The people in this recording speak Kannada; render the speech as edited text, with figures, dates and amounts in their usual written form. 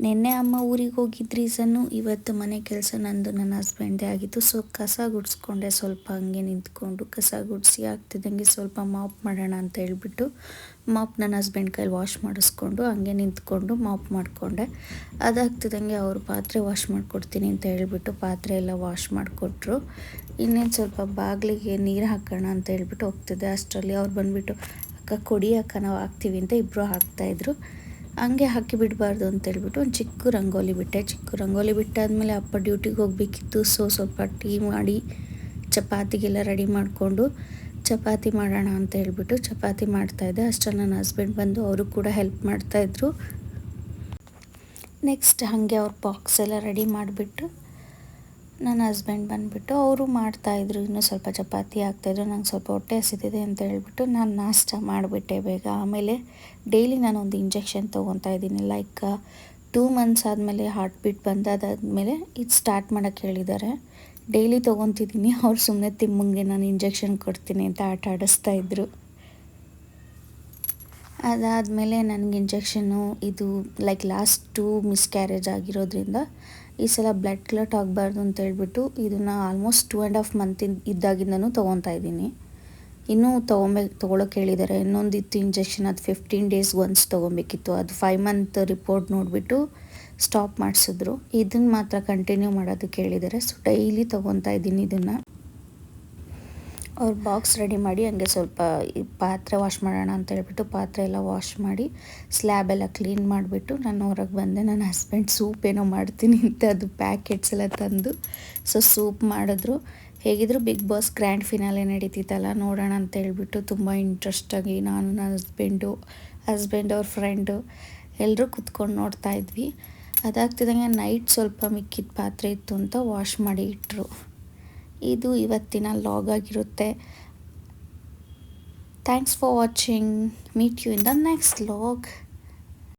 ನಿನ್ನೆ ಅಮ್ಮ ಊರಿಗೆ ಹೋಗಿದ್ದ ರೀಸನ್ನು ಇವತ್ತು ಮನೆ ಕೆಲಸ ನಂದು ನನ್ನ ಹಸ್ಬೆಂಡ್ದೇ ಆಗಿತ್ತು. ಸೊ ಕಸ ಗುಡಿಸ್ಕೊಂಡೆ, ಸ್ವಲ್ಪ ಹಂಗೆ ನಿಂತ್ಕೊಂಡು ಕಸ ಗುಡಿಸಿ ಆಗ್ತಿದ್ದಂಗೆ ಸ್ವಲ್ಪ ಮಾಪ್ ಮಾಡೋಣ ಅಂತ ಹೇಳ್ಬಿಟ್ಟು ಮಾಪ್ ನನ್ನ ಹಸ್ಬೆಂಡ್ ಕೈಲಿ ವಾಶ್ ಮಾಡಿಸ್ಕೊಂಡು ಹಂಗೆ ನಿಂತ್ಕೊಂಡು ಮಾಪ್ ಮಾಡಿಕೊಂಡೆ. ಅದಾಗ್ತಿದ್ದಂಗೆ ಅವರು ಪಾತ್ರೆ ವಾಶ್ ಮಾಡಿಕೊಡ್ತೀನಿ ಅಂತ ಹೇಳ್ಬಿಟ್ಟು ಪಾತ್ರೆ ಎಲ್ಲ ವಾಶ್ ಮಾಡಿಕೊಟ್ರು. ಇನ್ನೇನು ಸ್ವಲ್ಪ ಬಾಗಿಲಿಗೆ ನೀರು ಹಾಕೋಣ ಅಂತ ಹೇಳ್ಬಿಟ್ಟು ಹೋಗ್ತಿದ್ದೆ. ಅಷ್ಟರಲ್ಲಿ ಅವ್ರು ಬಂದುಬಿಟ್ಟು ಅಕ್ಕ ಕೊಡಿ ಅಕ್ಕ ನಾವು ಹಾಕ್ತೀವಿ ಅಂತ ಇಬ್ಬರು ಹಾಕ್ತಾಯಿದ್ರು. ಹಂಗೆ ಹಾಕಿ ಬಿಡಬಾರ್ದು ಅಂತೇಳ್ಬಿಟ್ಟು ಒಂದು ಚಿಕ್ಕ ರಂಗೋಲಿ ಬಿಟ್ಟಾದಮೇಲೆ ಅಪ್ಪ ಡ್ಯೂಟಿಗೆ ಹೋಗಬೇಕಿತ್ತು. ಸೊ ಸ್ವಲ್ಪ ಟೀ ಮಾಡಿ ಚಪಾತಿಗೆಲ್ಲ ರೆಡಿ ಮಾಡಿಕೊಂಡು ಚಪಾತಿ ಮಾಡೋಣ ಅಂತ ಹೇಳ್ಬಿಟ್ಟು ಚಪಾತಿ ಮಾಡ್ತಾಯಿದ್ದೆ. ಅಷ್ಟರಲ್ಲಿ ನನ್ನ ಹಸ್ಬೆಂಡ್ ಬಂದು ಅವರು ಕೂಡ ಹೆಲ್ಪ್ ಮಾಡ್ತಾಯಿದ್ರು. ನೆಕ್ಸ್ಟ್ ಹಾಗೆ ಅವ್ರ ಬಾಕ್ಸ್ ಎಲ್ಲ ರೆಡಿ ಮಾಡಿಬಿಟ್ಟು ನನ್ನ ಹಸ್ಬೆಂಡ್ ಬಂದುಬಿಟ್ಟು ಅವರು ಮಾಡ್ತಾಯಿದ್ರು. ಇನ್ನೂ ಸ್ವಲ್ಪ ಚಪಾತಿ ಹಾಕ್ತಾಯಿದ್ರು. ನಂಗೆ ಸ್ವಲ್ಪ ಹೊಟ್ಟೆ ಹಸಿತಿದೆ ಅಂತ ಹೇಳ್ಬಿಟ್ಟು ನಾನು ನಾಷ್ಟ ಮಾಡಿಬಿಟ್ಟೆ ಬೇಗ. ಆಮೇಲೆ ಡೈಲಿ ನಾನೊಂದು ಇಂಜೆಕ್ಷನ್ ತೊಗೊತಾ ಇದ್ದೀನಿ. ಲೈಕ್ 2 ಮಂತ್ಸ್ ಆದಮೇಲೆ ಹಾರ್ಟ್ ಬೀಟ್ ಬಂದಾದಮೇಲೆ ಇದು ಸ್ಟಾರ್ಟ್ ಮಾಡೋಕ್ಕೆ ಹೇಳಿದ್ದಾರೆ. ಡೈಲಿ ತೊಗೊತಿದ್ದೀನಿ. ಅವ್ರು ಸುಮ್ಮನೆ ತಿಮ್ಮಂಗೆ ನಾನು ಇಂಜೆಕ್ಷನ್ ಕೊಡ್ತೀನಿ ಅಂತ ಆಟ ಆಡಿಸ್ತಾಯಿದ್ರು. ಅದಾದಮೇಲೆ ನನಗೆ ಇಂಜೆಕ್ಷನ್ನು ಇದು ಲೈಕ್ ಲಾಸ್ಟ್ 2 ಮಿಸ್ಕ್ಯಾರೇಜ್ ಆಗಿರೋದ್ರಿಂದ ಈ ಸಲ ಬ್ಲಡ್ ಕ್ಲಾಟ್ ಆಗಬಾರ್ದು ಅಂತ ಹೇಳ್ಬಿಟ್ಟು ಇದನ್ನು ಆಲ್ಮೋಸ್ಟ್ 2.5 ಮಂತ್ ಇದ್ದಾಗಿಂದನೂ ತೊಗೊತಾ ಇದ್ದೀನಿ. ಇನ್ನೂ ತೊಗೊಳಕ್ಕೆ ಹೇಳಿದ್ದಾರೆ. ಇನ್ನೊಂದಿತ್ತು ಇಂಜೆಕ್ಷನ್, ಅದು 15 ಡೇಸ್ಗೆ ಒನ್ಸ್ ತೊಗೊಬೇಕಿತ್ತು. ಅದು 5 ಮಂತ್ ರಿಪೋರ್ಟ್ ನೋಡಿಬಿಟ್ಟು ಸ್ಟಾಪ್ ಮಾಡಿಸಿದ್ರು. ಇದನ್ನು ಮಾತ್ರ ಕಂಟಿನ್ಯೂ ಮಾಡೋದಕ್ಕೆ ಹೇಳಿದ್ದಾರೆ. ಸೊ ಡೈಲಿ ತೊಗೊತಾ ಇದ್ದೀನಿ ಇದನ್ನು. ಅವ್ರು ಬಾಕ್ಸ್ ರೆಡಿ ಮಾಡಿ ಹಂಗೆ ಸ್ವಲ್ಪ ಪಾತ್ರೆ ವಾಶ್ ಮಾಡೋಣ ಅಂತ ಹೇಳ್ಬಿಟ್ಟು ಪಾತ್ರೆ ಎಲ್ಲ ವಾಶ್ ಮಾಡಿ ಸ್ಲ್ಯಾಬ್ ಎಲ್ಲ ಕ್ಲೀನ್ ಮಾಡಿಬಿಟ್ಟು ನಾನು ಹೊರಗೆ ಬಂದೆ. ನನ್ನ ಹಸ್ಬೆಂಡ್ ಸೂಪ್ ಏನೋ ಮಾಡ್ತೀನಿ ಅಂತ ಅದು ಪ್ಯಾಕೆಟ್ಸ್ ಎಲ್ಲ ತಂದು ಸೊ ಸೂಪ್ ಮಾಡಿದ್ರು. ಹೇಗಿದ್ರು ಬಿಗ್ ಬಾಸ್ ಗ್ರ್ಯಾಂಡ್ ಫಿನಾಲೆ ನಡೀತಿತ್ತಲ್ಲ, ನೋಡೋಣ ಅಂತ ಹೇಳ್ಬಿಟ್ಟು ತುಂಬ ಇಂಟ್ರೆಸ್ಟಾಗಿ ನಾನು ನನ್ನ ಹಸ್ಬೆಂಡ್ ಅವ್ರ ಫ್ರೆಂಡು ಎಲ್ಲರೂ ಕುತ್ಕೊಂಡು ನೋಡ್ತಾ ಇದ್ವಿ. ಅದಾಗ್ತಿದ್ದಂಗೆ ನೈಟ್ ಸ್ವಲ್ಪ ಮಿಕ್ಕಿದ ಪಾತ್ರೆ ಇತ್ತು ಅಂತ ವಾಶ್ ಮಾಡಿ ಇಟ್ಟರು. ಇದು ಇವತ್ತಿನ ಲಾಗ್ ಆಗಿರುತ್ತೆ. Thanks for watching. Meet you in the next log.